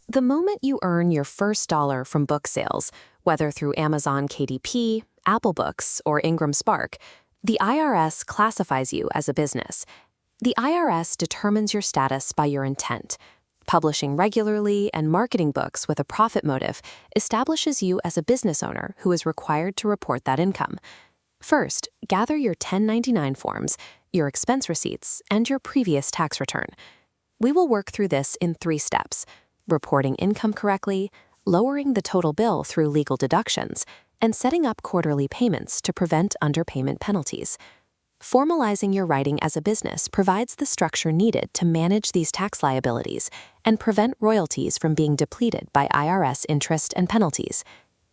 The moment you earn your first dollar from book sales, whether through Amazon KDP, Apple Books, or Ingram Spark, the IRS classifies you as a business. The IRS determines your status by your intent. Publishing regularly and marketing books with a profit motive establishes you as a business owner who is required to report that income. First, gather your 1099 forms, your expense receipts, and your previous tax return. We will work through this in 3 steps: reporting income correctly, lowering the total bill through legal deductions, and setting up quarterly payments to prevent underpayment penalties. Formalizing your writing as a business provides the structure needed to manage these tax liabilities and prevent royalties from being depleted by IRS interest and penalties.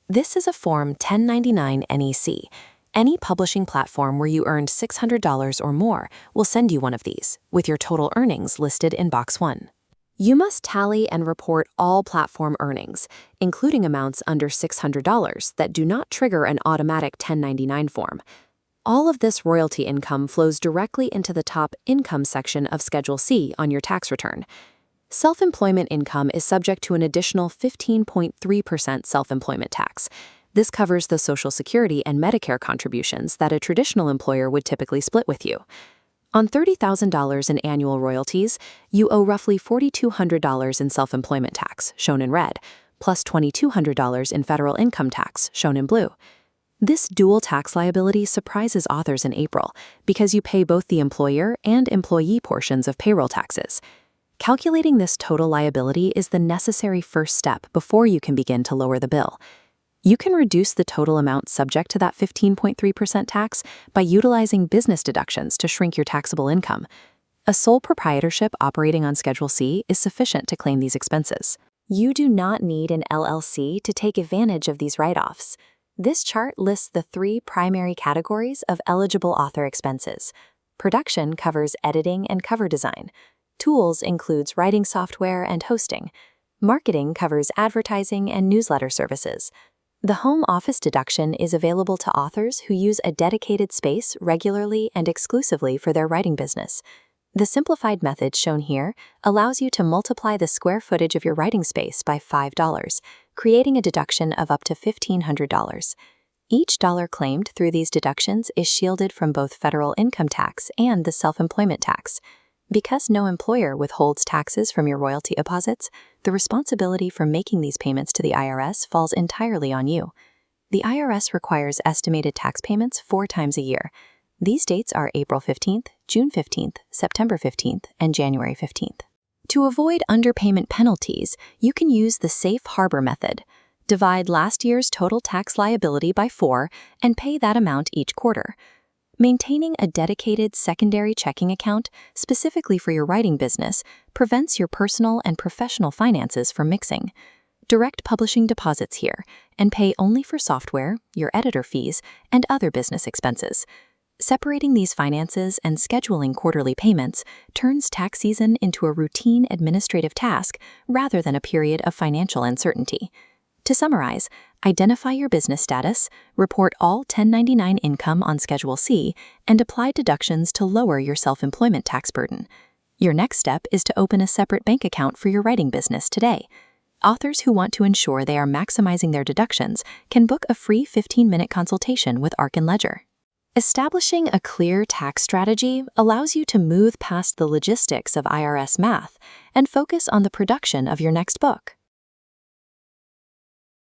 This is a Form 1099 NEC. Any publishing platform where you earned $600 or more will send you one of these, with your total earnings listed in Box 1. You must tally and report all platform earnings, including amounts under $600 that do not trigger an automatic 1099 form. All of this royalty income flows directly into the top income section of Schedule C on your tax return. Self-employment income is subject to an additional 15.3% self-employment tax. This covers the Social Security and Medicare contributions that a traditional employer would typically split with you. On $30,000 in annual royalties, you owe roughly $4,200 in self-employment tax, shown in red, plus $2,200 in federal income tax, shown in blue. This dual tax liability surprises authors in April because you pay both the employer and employee portions of payroll taxes. Calculating this total liability is the necessary first step before you can begin to lower the bill. You can reduce the total amount subject to that 15.3% tax by utilizing business deductions to shrink your taxable income. A sole proprietorship operating on Schedule C is sufficient to claim these expenses. You do not need an LLC to take advantage of these write-offs. This chart lists the 3 primary categories of eligible author expenses. Production covers editing and cover design. Tools includes writing software and hosting. Marketing covers advertising and newsletter services. The home office deduction is available to authors who use a dedicated space regularly and exclusively for their writing business. The simplified method shown here allows you to multiply the square footage of your writing space by $5, creating a deduction of up to $1,500. Each dollar claimed through these deductions is shielded from both federal income tax and the self-employment tax. Because no employer withholds taxes from your royalty deposits, the responsibility for making these payments to the IRS falls entirely on you. The IRS requires estimated tax payments 4 times a year. These dates are April 15th, June 15th, September 15th, and January 15th. To avoid underpayment penalties, you can use the safe harbor method. Divide last year's total tax liability by 4 and pay that amount each quarter. Maintaining a dedicated secondary checking account specifically for your writing business prevents your personal and professional finances from mixing. Direct publishing deposits here and pay only for software, your editor fees, and other business expenses. Separating these finances and scheduling quarterly payments turns tax season into a routine administrative task rather than a period of financial uncertainty. To summarize, identify your business status, report all 1099 income on Schedule C, and apply deductions to lower your self-employment tax burden. Your next step is to open a separate bank account for your writing business today. Authors who want to ensure they are maximizing their deductions can book a free 15-minute consultation with Arc and Ledger. Establishing a clear tax strategy allows you to move past the logistics of IRS math and focus on the production of your next book.